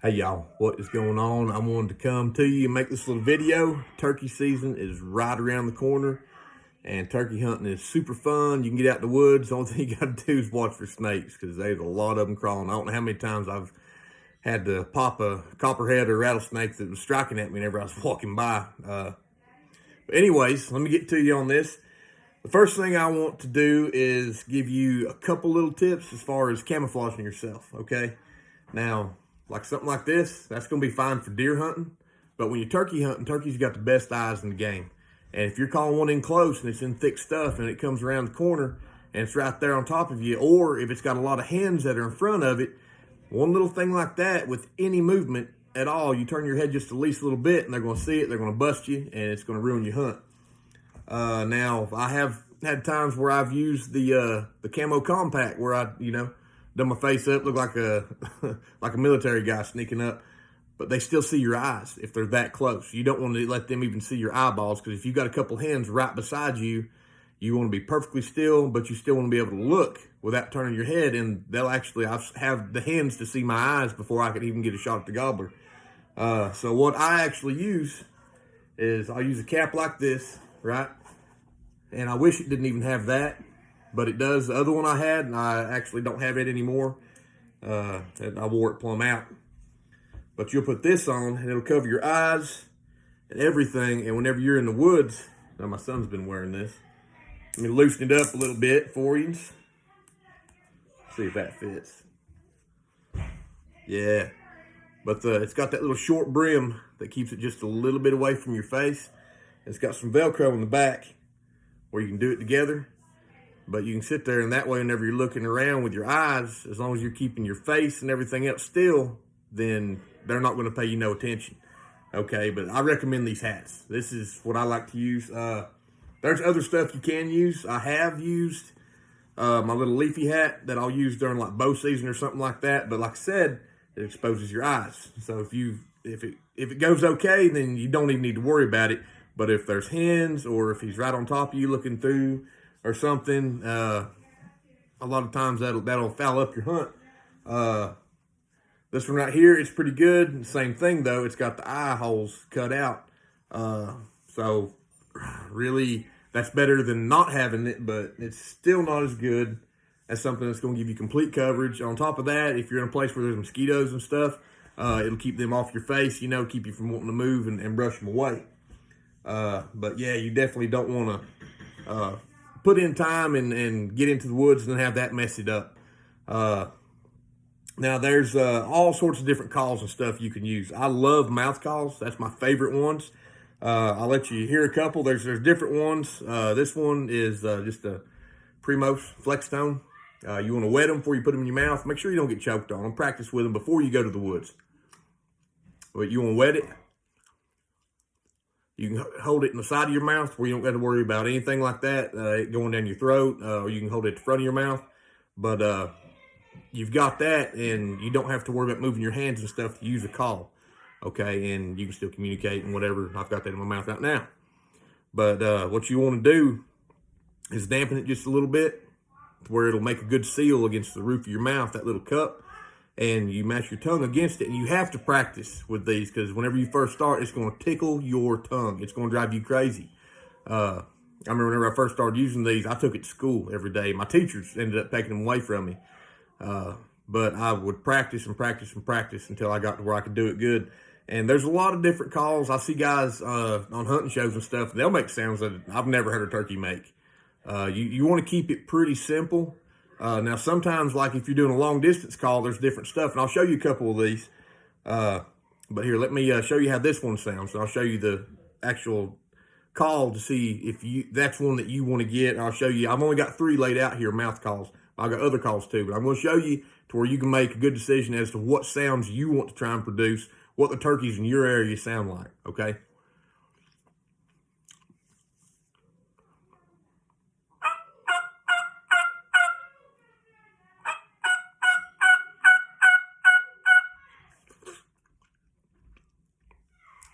Hey y'all, what is going on? I wanted to come to you and make this little video. Turkey season is right around the corner and turkey hunting is super fun. You can get out in the woods. The only thing you got to do is watch for snakes because there's a lot of them crawling. I don't know how many times I've had to pop a copperhead or rattlesnake that was striking at me whenever I was walking by. But anyways, let me get to you on this. The first thing I want to do is give you a couple little tips as far as camouflaging yourself, okay? Now, like something like this, that's going to be fine for deer hunting. But when you're turkey hunting, turkey's got the best eyes in the game. And if you're calling one in close and it's in thick stuff and it comes around the corner and it's right there on top of you, or if it's got a lot of hens that are in front of it, one little thing like that with any movement at all, you turn your head just the least little bit and they're going to see it, they're going to bust you, and it's going to ruin your hunt. Now, I have had times where I've used the camo compact where I, done my face up, look like a like a military guy sneaking up, but they still see your eyes if they're that close. You don't want to let them even see your eyeballs, because if you've got a couple hens right beside you, you want to be perfectly still, but you still want to be able to look without turning your head, and they'll actually have the hens to see my eyes before I could even get a shot at the gobbler. So what I actually use is I'll use a cap like this, right? And I wish it didn't even have that, but it does. The other one I had, and I actually don't have it anymore. And I wore it plumb out. But you'll put this on, and it'll cover your eyes and everything. And whenever you're in the woods, now my son's been wearing this. Let me loosen it up a little bit for you. See if that fits. Yeah. But it's got that little short brim that keeps it just a little bit away from your face. It's got some Velcro in the back where you can do it together. But you can sit there, and that way, whenever you're looking around with your eyes, as long as you're keeping your face and everything else still, then they're not going to pay you no attention. Okay, but I recommend these hats. This is what I like to use. There's other stuff you can use. I have used my little leafy hat that I'll use during like bow season or something like that. But like I said, it exposes your eyes. So if it goes okay, then you don't even need to worry about it. But if there's hens, or if he's right on top of you looking through or something, a lot of times that'll foul up your hunt. This one right here is pretty good. Same thing though, it's got the eye holes cut out. So really, that's better than not having it, but it's still not as good as something that's going to give you complete coverage. On top of that, if you're in a place where there's mosquitoes and stuff, it'll keep them off your face, keep you from wanting to move and brush them away. But yeah, you definitely don't want to put in time and get into the woods and have that mess it up. Now there's all sorts of different calls and stuff you can use. I love mouth calls. That's my favorite ones. I'll let you hear a couple. There's different ones. This one is just a Primos Flex Tone. You want to wet them before you put them in your mouth. Make sure you don't get choked on them. Practice with them before you go to the woods. But you want to wet it. You can hold it in the side of your mouth where you don't got to worry about anything like that, it going down your throat, or you can hold it at the front of your mouth. But you've got that, and you don't have to worry about moving your hands and stuff to use a call, okay? And you can still communicate and whatever. I've got that in my mouth right now. But what you want to do is dampen it just a little bit to where it'll make a good seal against the roof of your mouth, that little cup. And you mash your tongue against it, and you have to practice with these, because whenever you first start, it's going to tickle your tongue. It's going to drive you crazy. I remember whenever I first started using these, I took it to school every day. My teachers ended up taking them away from me. But I would practice and practice and practice until I got to where I could do it good. And there's a lot of different calls. I see guys on hunting shows and stuff, they'll make sounds that I've never heard a turkey make. You want to keep it pretty simple. Now, sometimes, like if you're doing a long distance call, there's different stuff, and I'll show you a couple of these. But here, let me show you how this one sounds. So I'll show you the actual call to see if that's one that you want to get. And I'll show you. I've only got 3 laid out here, mouth calls. I've got other calls too, but I'm going to show you to where you can make a good decision as to what sounds you want to try and produce, what the turkeys in your area sound like. Okay.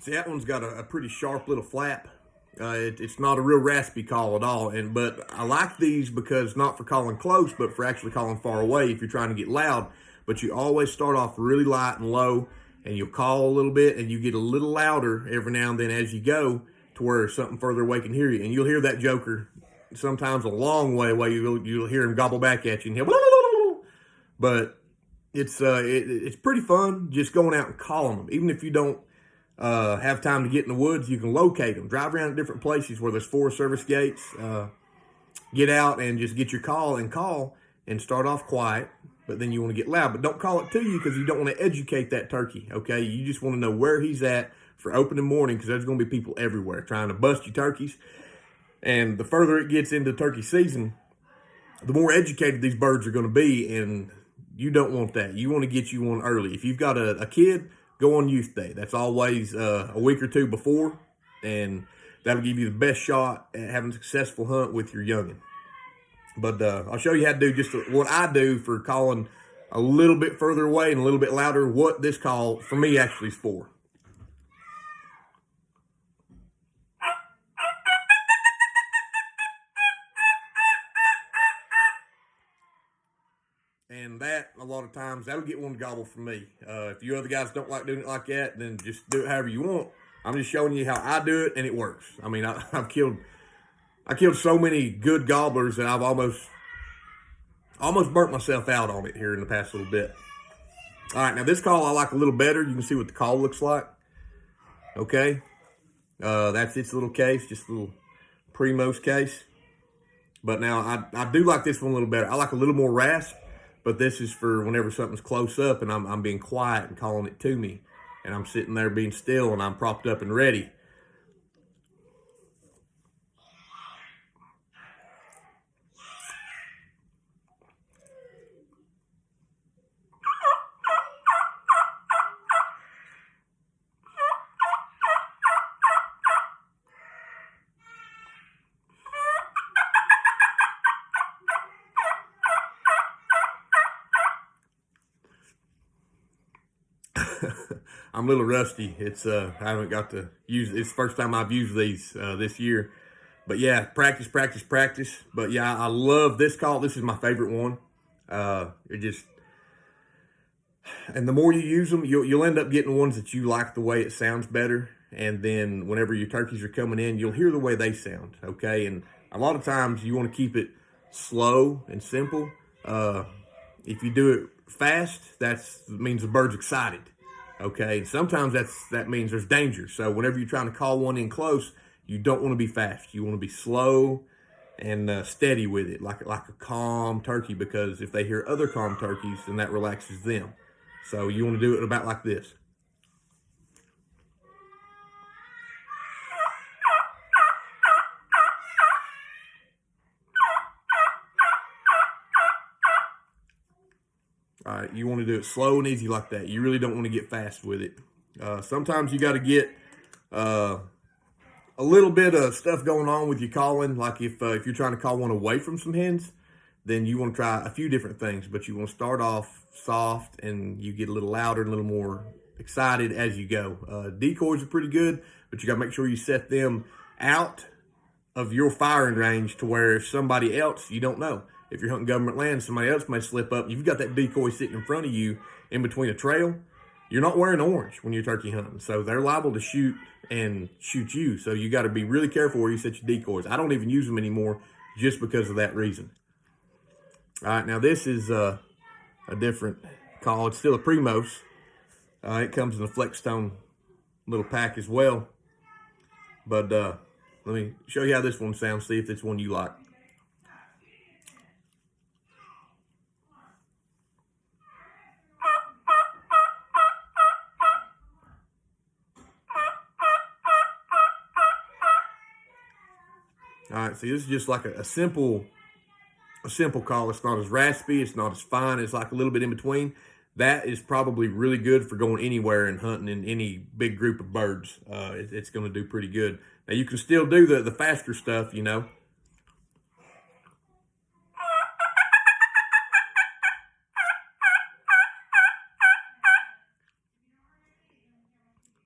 See, that one's got a pretty sharp little flap. It's not a real raspy call at all. But I like these because not for calling close, but for actually calling far away if you're trying to get loud. But you always start off really light and low. and you'll call a little bit, and you get a little louder every now and then as you go, to where something further away can hear you. And you'll hear that joker sometimes a long way away. You'll hear him gobble back at you, and he'll, but it's pretty fun just going out and calling them. Even if you don't have time to get in the woods, you can locate them. Drive around at different places where there's Forest Service gates. Get out and just get your call and start off quiet, but then you want to get loud. But don't call it to you, because you don't want to educate that turkey, okay? You just want to know where he's at for opening morning, because there's going to be people everywhere trying to bust your turkeys. And the further it gets into turkey season, the more educated these birds are going to be, and you don't want that. You want to get you one early. If you've got a kid, go on youth day. That's always a week or two before, and that'll give you the best shot at having a successful hunt with your youngin'. But I'll show you how to do just what I do for calling a little bit further away and a little bit louder, what this call for me actually is for. And that, a lot of times, that'll get one to gobble from me. If you other guys don't like doing it like that, then just do it however you want. I'm just showing you how I do it, and it works. I mean, I killed so many good gobblers that I've almost burnt myself out on it here in the past little bit. All right, now this call I like a little better. You can see what the call looks like. Okay, that's its little case, just a little Primos case. But now I do like this one a little better. I like a little more rasp, but this is for whenever something's close up and I'm being quiet and calling it to me, and I'm sitting there being still and I'm propped up and ready. I'm a little rusty. It's I haven't got to use. It's the first time I've used these this year. But yeah, practice. But yeah, I love this call. This is my favorite one. And the more you use them, you'll end up getting ones that you like the way it sounds better. And then whenever your turkeys are coming in, you'll hear the way they sound. Okay, and a lot of times you want to keep it slow and simple. If you do it fast, that means the bird's excited. Okay, sometimes that means there's danger. So whenever you're trying to call one in close, you don't want to be fast. You want to be slow and steady with it, like a calm turkey, because if they hear other calm turkeys, then that relaxes them. So you want to do it about like this. All right, you want to do it slow and easy like that. You really don't want to get fast with it. Sometimes you got to get a little bit of stuff going on with your calling. Like if you're trying to call one away from some hens, then you want to try a few different things. But you want to start off soft, and you get a little louder and a little more excited as you go. Decoys are pretty good, but you got to make sure you set them out of your firing range to where if somebody else, you don't know. If you're hunting government land, somebody else may slip up. You've got that decoy sitting in front of you in between a trail. You're not wearing orange when you're turkey hunting, so they're liable to shoot you. So you got to be really careful where you set your decoys. I don't even use them anymore just because of that reason. All right, now this is a different call. It's still a Primos. It comes in a Flexstone little pack as well. But let me show you how this one sounds, see if it's one you like. All right, see, this is just like a simple call. It's not as raspy. It's not as fine. It's like a little bit in between. That is probably really good for going anywhere and hunting in any big group of birds. It's going to do pretty good. Now, you can still do the faster stuff, you know.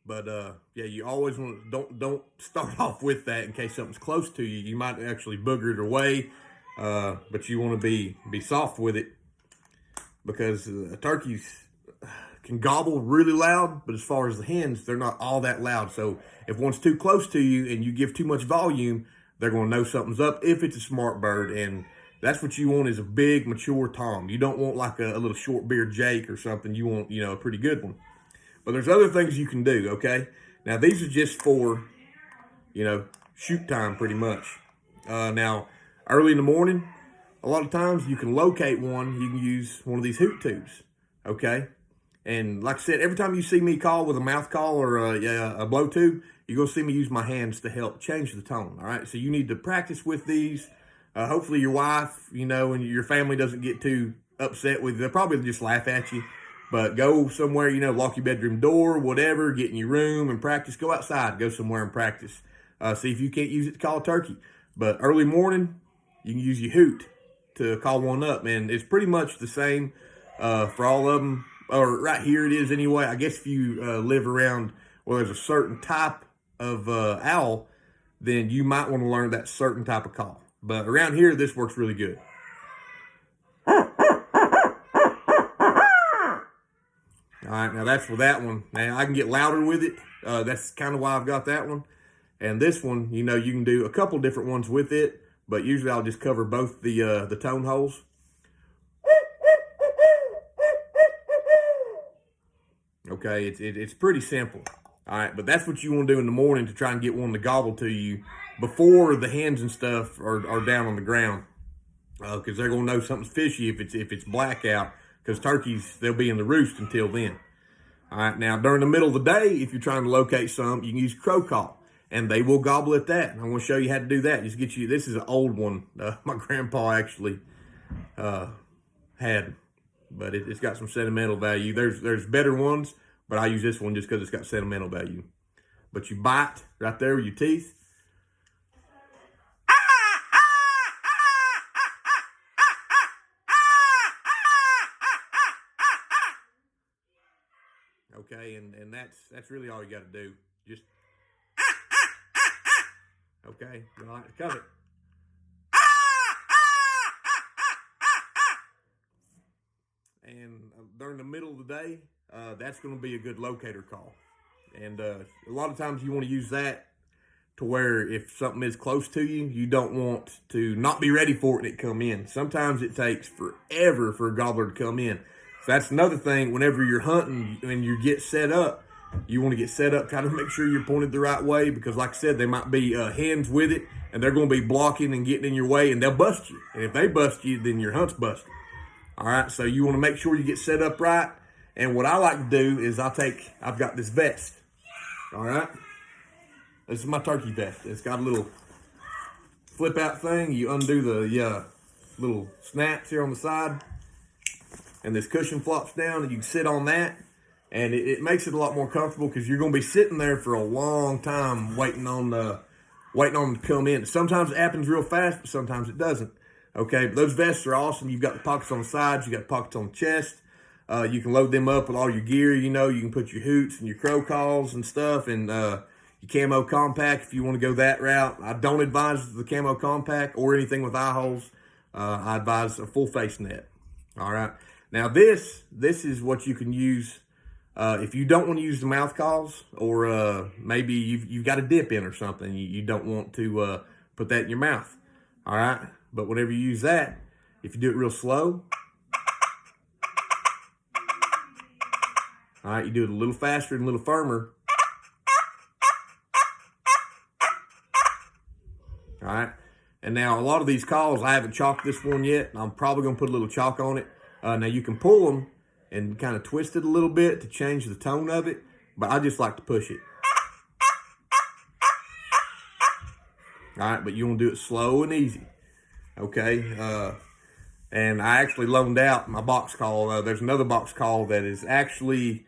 But yeah, you always want to don't start off with that in case something's close to you. You might actually booger it away, but you want to be soft with it, because turkeys can gobble really loud, but as far as the hens, they're not all that loud. So if one's too close to you and you give too much volume, they're going to know something's up if it's a smart bird. And that's what you want, is a big, mature tom. You don't want like a little short-bearded Jake or something. You want, you know, a pretty good one. But there's other things you can do, okay? Now, these are just for, you know, shoot time pretty much. Now, early in the morning, a lot of times you can locate one. You can use one of these hoot tubes, okay? And like I said, every time you see me call with a mouth call or a blow tube, you're going to see me use my hands to help change the tone, all right? So you need to practice with these. Hopefully your wife, you know, and your family doesn't get too upset with you. They'll probably just laugh at you. But go somewhere, you know, lock your bedroom door, whatever, get in your room and practice. Go outside, go somewhere and practice. See if you can't use it to call a turkey. But early morning, you can use your hoot to call one up. And it's pretty much the same for all of them. Or right here it is anyway. I guess if you live around where there's a certain type of owl, then you might want to learn that certain type of call. But around here, this works really good. All right, now that's for that one. Now I can get louder with it. That's kind of why I've got that one. And this one, you know, you can do a couple different ones with it, but usually I'll just cover both the tone holes. Okay, it's pretty simple. All right, but that's what you want to do in the morning to try and get one to gobble to you before the hens and stuff are down on the ground, because they're going to know something's fishy if it's blackout. Because turkeys, they'll be in the roost until then. All right, now during the middle of the day, if you're trying to locate some, you can use crow call, and they will gobble at that. And I'm going to show you how to do that. Just get you, this is an old one. My grandpa actually had, but it's got some sentimental value. There's better ones, but I use this one just because it's got sentimental value. But you bite right there with your teeth. Okay, and that's really all you got to do. Just, okay, you like to cut it. And during the middle of the day, that's going to be a good locator call. And a lot of times you want to use that to where if something is close to you, you don't want to not be ready for it and it come in. Sometimes it takes forever for a gobbler to come in. So that's another thing. Whenever you're hunting and you get set up, you want to get set up, try to make sure you're pointed the right way, because like I said, there might be hens with it and they're going to be blocking and getting in your way, and they'll bust you. And if they bust you, then your hunt's busted. All right, so you want to make sure you get set up right. And what I like to do is I've got this vest. All right, this is my turkey vest. It's got a little flip out thing. You undo the little snaps here on the side, and this cushion flops down, and you can sit on that, and it makes it a lot more comfortable, because you're going to be sitting there for a long time waiting on them to come in. Sometimes it happens real fast, but sometimes it doesn't. Okay, but those vests are awesome. You've got the pockets on the sides, you got pockets on the chest. You can load them up with all your gear. You know, you can put your hoots and your crow calls and stuff, and your camo compact if you want to go that route. I don't advise the camo compact or anything with eye holes. I advise a full face net. All right. Now this is what you can use if you don't want to use the mouth calls, or maybe you've got a dip in or something. You don't want to put that in your mouth. All right. But whenever you use that, if you do it real slow, all right, you do it a little faster and a little firmer. All right. And now a lot of these calls, I haven't chalked this one yet. I'm probably going to put a little chalk on it. Now you can pull them and kind of twist it a little bit to change the tone of it, but I just like to push it. All right, but you want to do it slow and easy. Okay. And I actually loaned out my box call. There's another box call that is actually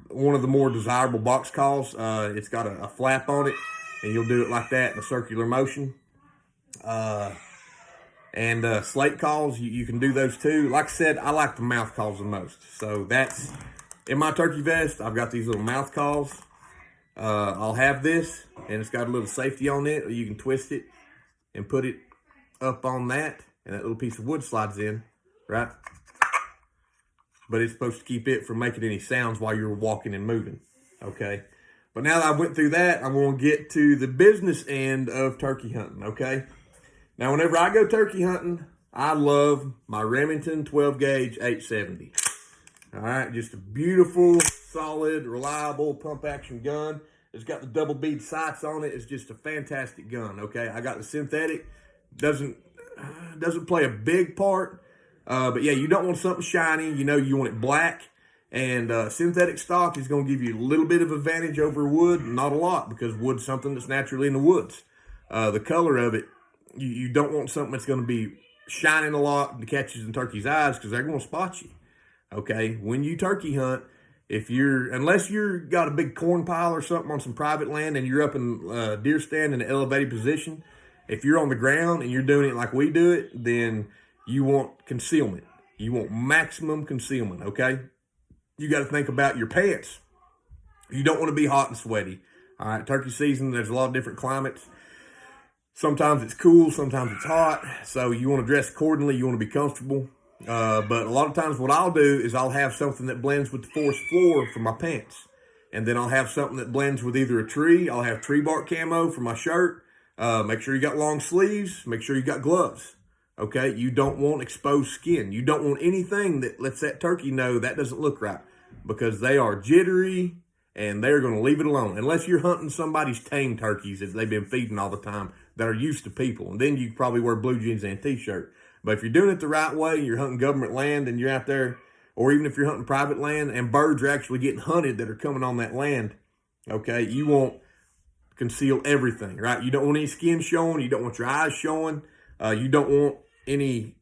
one of the more desirable box calls. It's got a flap on it, and you'll do it like that in a circular motion. And slate calls, you can do those too. Like I said, I like the mouth calls the most. So that's in my turkey vest. I've got these little mouth calls. I'll have this, and it's got a little safety on it. You can twist it and put it up on that, and that little piece of wood slides in, right? but it's supposed to keep it from making any sounds while you're walking and moving. Okay. But now that I went through that, I'm going to get to the business end of turkey hunting. Okay. Now, whenever I go turkey hunting, I love my Remington 12 gauge 870. All right. Just a beautiful, solid, reliable pump action gun. It's got the double bead sights on it. It's just a fantastic gun. Okay. I got the synthetic. Doesn't play a big part. But yeah, you don't want something shiny. You know, you want it black. And synthetic stock is going to give you a little bit of advantage over wood, not a lot, because wood's something that's naturally in the woods. The color of it, you don't want something that's going to be shining a lot and catches in turkey's eyes, because they're going to spot you. Okay, when you turkey hunt, unless you're got a big corn pile or something on some private land and you're up in deer stand in an elevated position, if you're on the ground and you're doing it like we do it, then you want concealment. You want maximum concealment, okay? You got to think about your pants. You don't want to be hot and sweaty. All right, turkey season, there's a lot of different climates. Sometimes it's cool, sometimes it's hot. So you want to dress accordingly. You want to be comfortable. But a lot of times what I'll do is I'll have something that blends with the forest floor for my pants. And then I'll have something that blends with either a tree. I'll have tree bark camo for my shirt. Make sure you got long sleeves. Make sure you got gloves. Okay, you don't want exposed skin. You don't want anything that lets that turkey know that doesn't look right, because they are jittery and they're going to leave it alone. Unless you're hunting somebody's tame turkeys that they've been feeding all the time that are used to people. And then you probably wear blue jeans and a t-shirt. But if you're doing it the right way, you're hunting government land and you're out there, or even if you're hunting private land and birds are actually getting hunted that are coming on that land, okay, you want to conceal everything, right? You don't want any skin showing. You don't want your eyes showing. You don't want any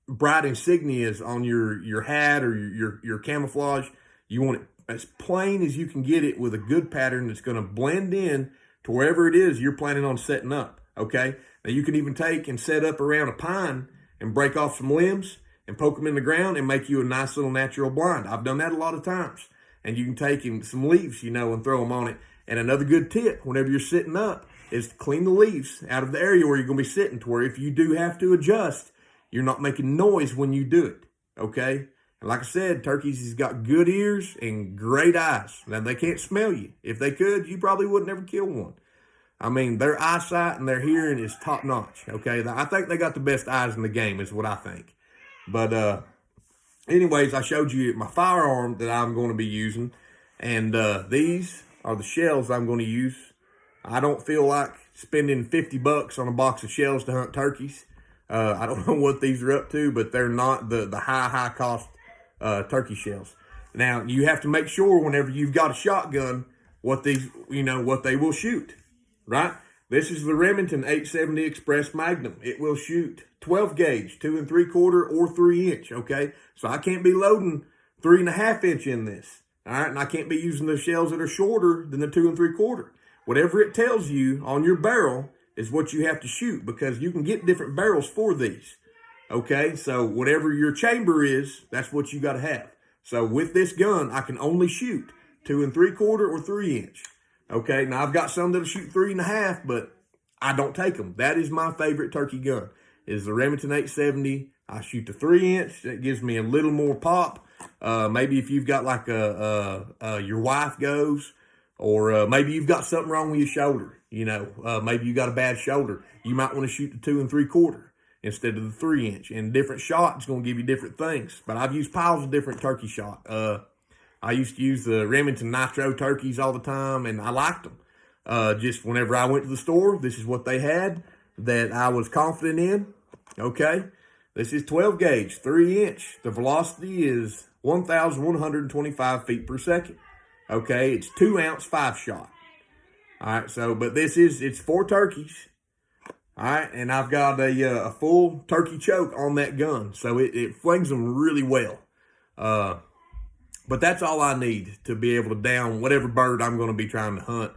bright insignias on your hat or your camouflage. You want it as plain as you can get it with a good pattern that's going to blend in to wherever it is you're planning on setting up, okay? Now, you can even take and set up around a pine and break off some limbs and poke them in the ground and make you a nice little natural blind. I've done that a lot of times. And you can take some leaves, and throw them on it. And another good tip, whenever you're sitting up, is to clean the leaves out of the area where you're going to be sitting, to where if you do have to adjust, you're not making noise when you do it, okay? And like I said, turkeys has got good ears and great eyes. Now, they can't smell you. If they could, you probably would never kill one. I mean, their eyesight and their hearing is top-notch, okay? I think they got the best eyes in the game is what I think. But anyways, I showed you my firearm that I'm going to be using. And these are the shells I'm going to use. I don't feel like spending $50 on a box of shells to hunt turkeys. I don't know what these are up to, but they're not the high cost turkey shells. Now, you have to make sure whenever you've got a shotgun, what they will shoot, right? This is the Remington 870 Express Magnum. It will shoot 12 gauge, 2 3/4 or 3 inch, okay? So I can't be loading 3.5 inch in this, all right? And I can't be using the shells that are shorter than the 2 3/4. Whatever it tells you on your barrel is what you have to shoot, because you can get different barrels for these, okay? So whatever your chamber is, that's what you got to have. So with this gun, I can only shoot 2 3/4 or 3 inch, okay? Now, I've got some that'll shoot 3.5, but I don't take them. That is my favorite turkey gun, is the Remington 870. I shoot the 3 inch. That gives me a little more pop. Maybe if you've got like your wife goes, or maybe you've got something wrong with your shoulder. Maybe you got a bad shoulder. You might want to shoot the 2 3/4 instead of the 3 inch. And different shot is going to give you different things. But I've used piles of different turkey shot. I used to use the Remington Nitro turkeys all the time, and I liked them. Just whenever I went to the store, this is what they had that I was confident in. Okay, this is 12 gauge, 3 inch. The velocity is 1,125 feet per second. Okay, it's 2 ounce 5 shot. All right, but it's 4 turkeys. All right, and I've got a full turkey choke on that gun, so it flings them really well. But that's all I need to be able to down whatever bird I'm going to be trying to hunt.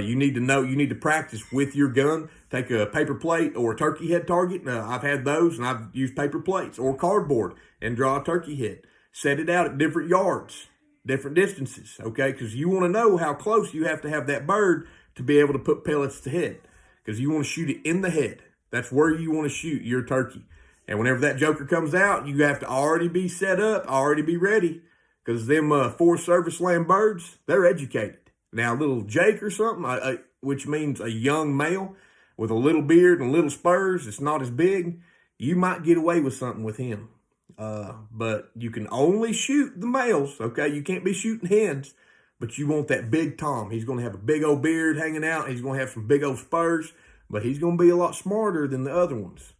You need to practice with your gun. Take a paper plate or a turkey head target. I've had those, and I've used paper plates or cardboard and draw a turkey head. Set it out at different yards, different distances, okay? Because you want to know how close you have to have that bird to be able to put pellets to head. Because you want to shoot it in the head. That's where you want to shoot your turkey. And whenever that joker comes out, you have to already be set up, already be ready, because them Forest Service land birds, they're educated. Now, little Jake or something, which means a young male with a little beard and little spurs, it's not as big, you might get away with something with him. But you can only shoot the males, okay? You can't be shooting hens, but you want that big Tom. He's going to have a big old beard hanging out. He's going to have some big old spurs, but he's going to be a lot smarter than the other ones,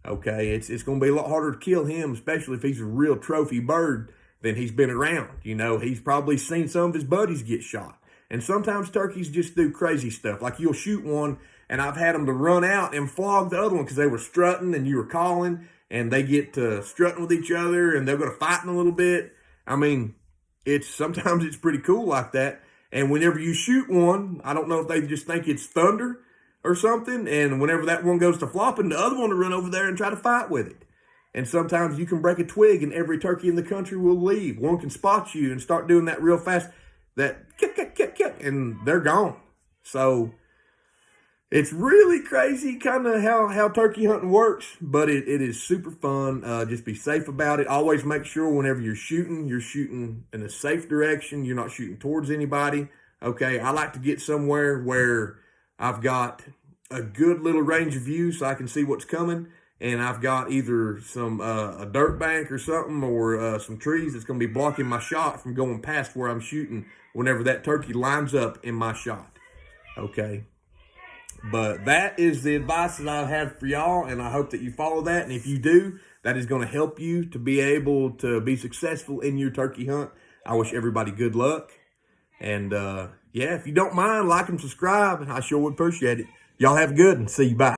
okay? It's going to be a lot harder to kill him, especially if he's a real trophy bird than he's been around. You know, he's probably seen some of his buddies get shot. And sometimes turkeys just do crazy stuff. Like you'll shoot one, and I've had them to run out and flog the other one because they were strutting and you were calling, and they get to strutting with each other, and they're going to fight in a little bit. I mean, sometimes it's pretty cool like that. And whenever you shoot one, I don't know if they just think it's thunder or something, and whenever that one goes to flopping, the other one will run over there and try to fight with it. And sometimes you can break a twig, and every turkey in the country will leave. One can spot you and start doing that real fast, that kick, kick, kick, kick, and they're gone. So it's really crazy kind of how turkey hunting works, but it is super fun. Just be safe about it. Always make sure whenever you're shooting in a safe direction. You're not shooting towards anybody. Okay, I like to get somewhere where I've got a good little range of view so I can see what's coming, and I've got either some a dirt bank or something, or some trees that's going to be blocking my shot from going past where I'm shooting whenever that turkey lines up in my shot. Okay. But that is the advice that I have for y'all, and I hope that you follow that. And if you do, that is going to help you to be able to be successful in your turkey hunt. I wish everybody good luck. And, yeah, if you don't mind, like and subscribe, I sure would appreciate it. Y'all have a good one. See you. Bye.